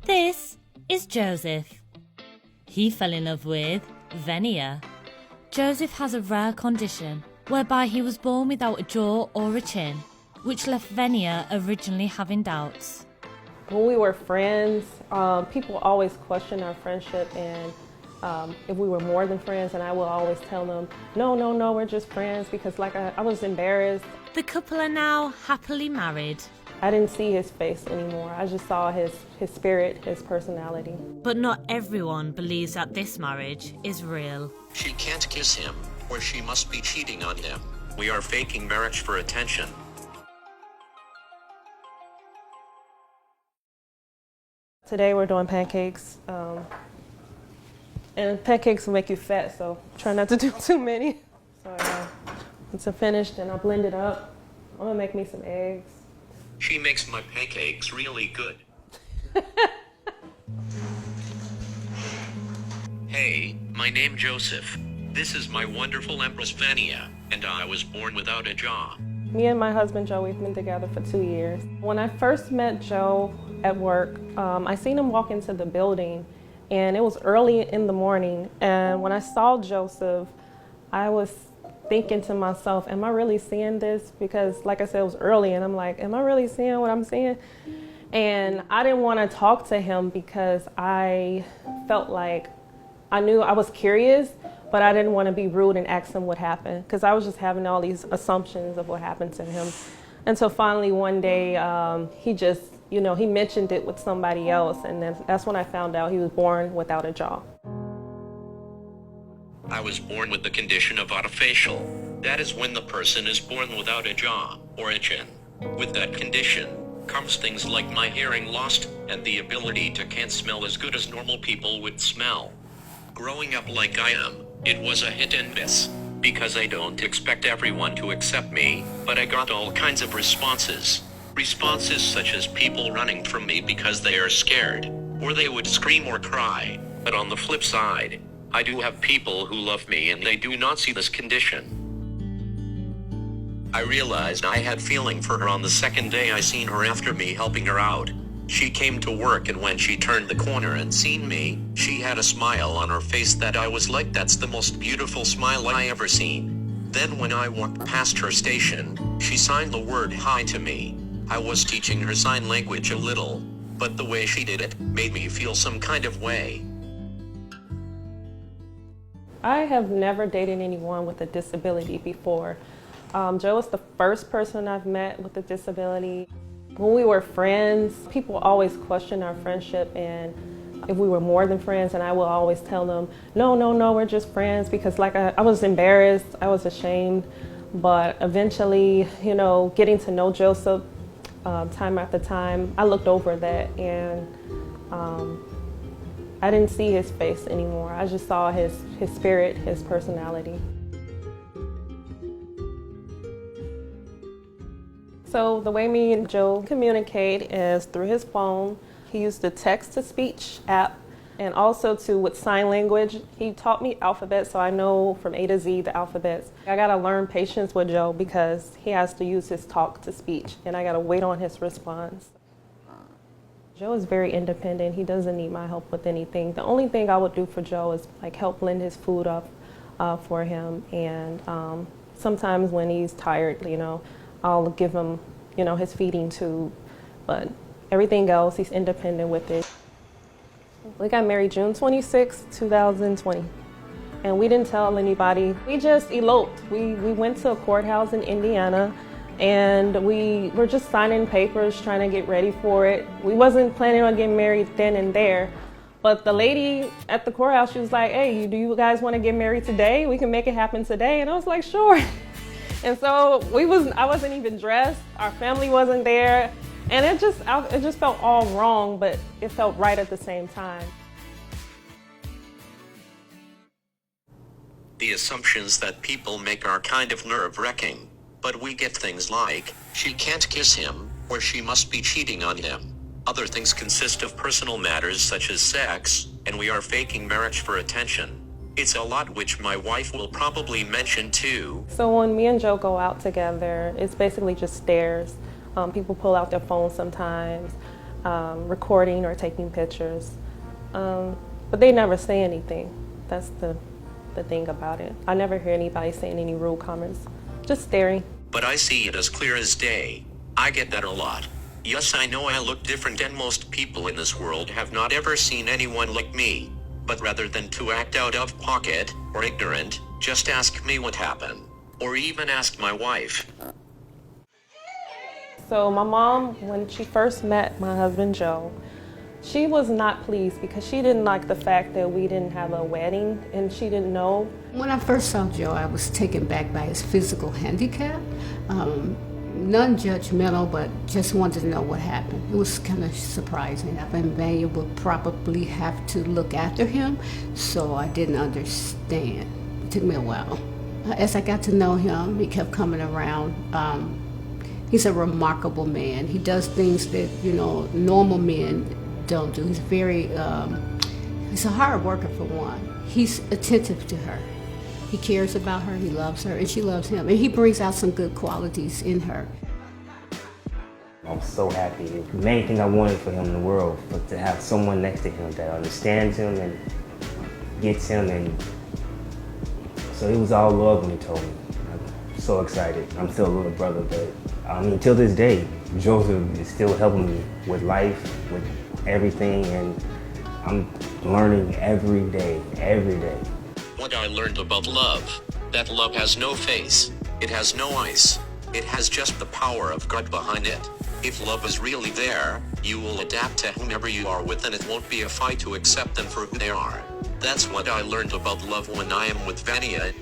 This is Joseph. He fell in love with Venia. Joseph has a rare condition whereby he was born without a jaw or a chin, which left Venia originally having doubts. When we were friends, people always questioned our friendship and if we were more than friends, and I will always tell them, no, we're just friends, because I was embarrassed. The couple are now happily married. I didn't see his face anymore. I just saw his spirit, his personality. But not everyone believes that this marriage is real. She can't kiss him, or she must be cheating on him. We are faking marriage for attention. Today we're doing pancakes. And pancakes will make you fat, so try not to do too many. So once they're finished, then I'll blend it up. I'm gonna make me some eggs. She makes my pancakes really good. Hey, my name Joseph. This is my wonderful Empress Venia, and I was born without a jaw. Me and my husband Joe, we've been together for 2 years. When I first met Joe at work, I seen him walk into the building, and it was early in the morning. And when I saw Joseph, I was thinking to myself, am I really seeing this? Because like I said, it was early, and I'm like, am I really seeing what I'm seeing? And I didn't want to talk to him because I felt like I was curious, but I didn't want to be rude and ask him what happened, because I was just having all these assumptions of what happened to him. And so finally one day, he mentioned it with somebody else, and then that's when I found out he was born without a jaw. I was born with the condition of autofacial. That is when the person is born without a jaw or a chin. With that condition comes things like my hearing lost and the ability to can't smell as good as normal people would smell. Growing up like I am, it was a hit and miss, because I don't expect everyone to accept me, but I got all kinds of responses. Responses such as people running from me because they are scared, or they would scream or cry. But on the flip side, I do have people who love me and they do not see this condition. I realized I had feeling for her on the second day I seen her after me helping her out. She came to work, and when she turned the corner and seen me, she had a smile on her face that I was like, that's the most beautiful smile I ever seen. Then when I walked past her station, she signed the word hi to me. I was teaching her sign language a little, but the way she did it made me feel some kind of way. I have never dated anyone with a disability before. Joe was the first person I've met with a disability. When we were friends, people always questioned our friendship and if we were more than friends, and I will always tell them, no, we're just friends, because I was embarrassed, I was ashamed. But eventually, getting to know Joseph time after time, I looked over that, and I didn't see his face anymore. I just saw his spirit, his personality. So the way me and Joe communicate is through his phone. He used the text-to-speech app, and also with sign language. He taught me alphabet, so I know from A to Z the alphabets. I gotta learn patience with Joe because he has to use his talk-to-speech, and I gotta wait on his response. Joe is very independent. He doesn't need my help with anything. The only thing I would do for Joe is help blend his food up for him, and sometimes when he's tired, I'll give him, his feeding tube, but everything else, he's independent with it. We got married June 26, 2020, and we didn't tell anybody. We just eloped. We went to a courthouse in Indiana, and we were just signing papers, trying to get ready for it. We wasn't planning on getting married then and there, but the lady at the courthouse, she was like, hey, do you guys want to get married today? We can make it happen today. And I was like, sure. And so I wasn't even dressed. Our family wasn't there. And it just felt all wrong, but it felt right at the same time. The assumptions that people make are kind of nerve-wracking, but we get things like, she can't kiss him, or she must be cheating on him. Other things consist of personal matters such as sex, and we are faking marriage for attention. It's a lot, which my wife will probably mention too. So when me and Joe go out together, it's basically just stares. People pull out their phones sometimes. recording or taking pictures. But they never say anything. That's the thing about it. I never hear anybody saying any rude comments, just staring. But I see it as clear as day. I get that a lot. Yes, I know I look different and most people in this world have not ever seen anyone like me. But rather than to act out of pocket or ignorant, just ask me what happened. Or even ask my wife. So my mom, when she first met my husband Joe, she was not pleased because she didn't like the fact that we didn't have a wedding and she didn't know. When I first saw Joe, I was taken back by his physical handicap. Non-judgmental, but just wanted to know what happened. It was kind of surprising. I think Vanya would probably have to look after him, so I didn't understand. It took me a while. As I got to know him, he kept coming around. He's a remarkable man. He does things that, normal men don't do. He's he's a hard worker for one. He's attentive to her. He cares about her, he loves her, and she loves him. And he brings out some good qualities in her. I'm so happy. The main thing I wanted for him in the world was to have someone next to him that understands him and gets him. And so it was all love when he told me. I'm so excited. I'm still a little brother, but till this day, Joseph is still helping me with life, with everything, and I'm learning every day, every day. What I learned about love, that love has no face, it has no ice, it has just the power of God behind it. If love is really there, you will adapt to whomever you are with and it won't be a fight to accept them for who they are. That's what I learned about love when I am with Vania.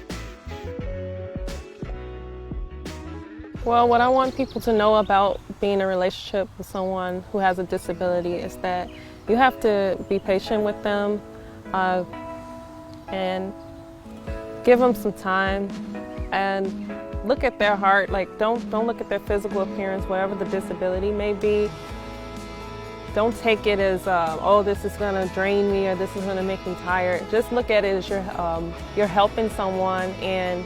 Well, what I want people to know about being in a relationship with someone who has a disability is that you have to be patient with them and give them some time and look at their heart. Like, don't look at their physical appearance, whatever the disability may be. Don't take it as, this is gonna drain me or this is gonna make me tired. Just look at it as you're helping someone, and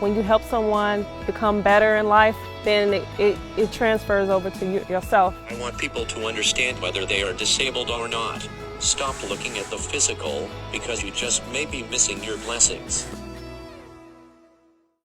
when you help someone become better in life, then it transfers over to yourself. I want people to understand whether they are disabled or not. Stop looking at the physical, because you just may be missing your blessings.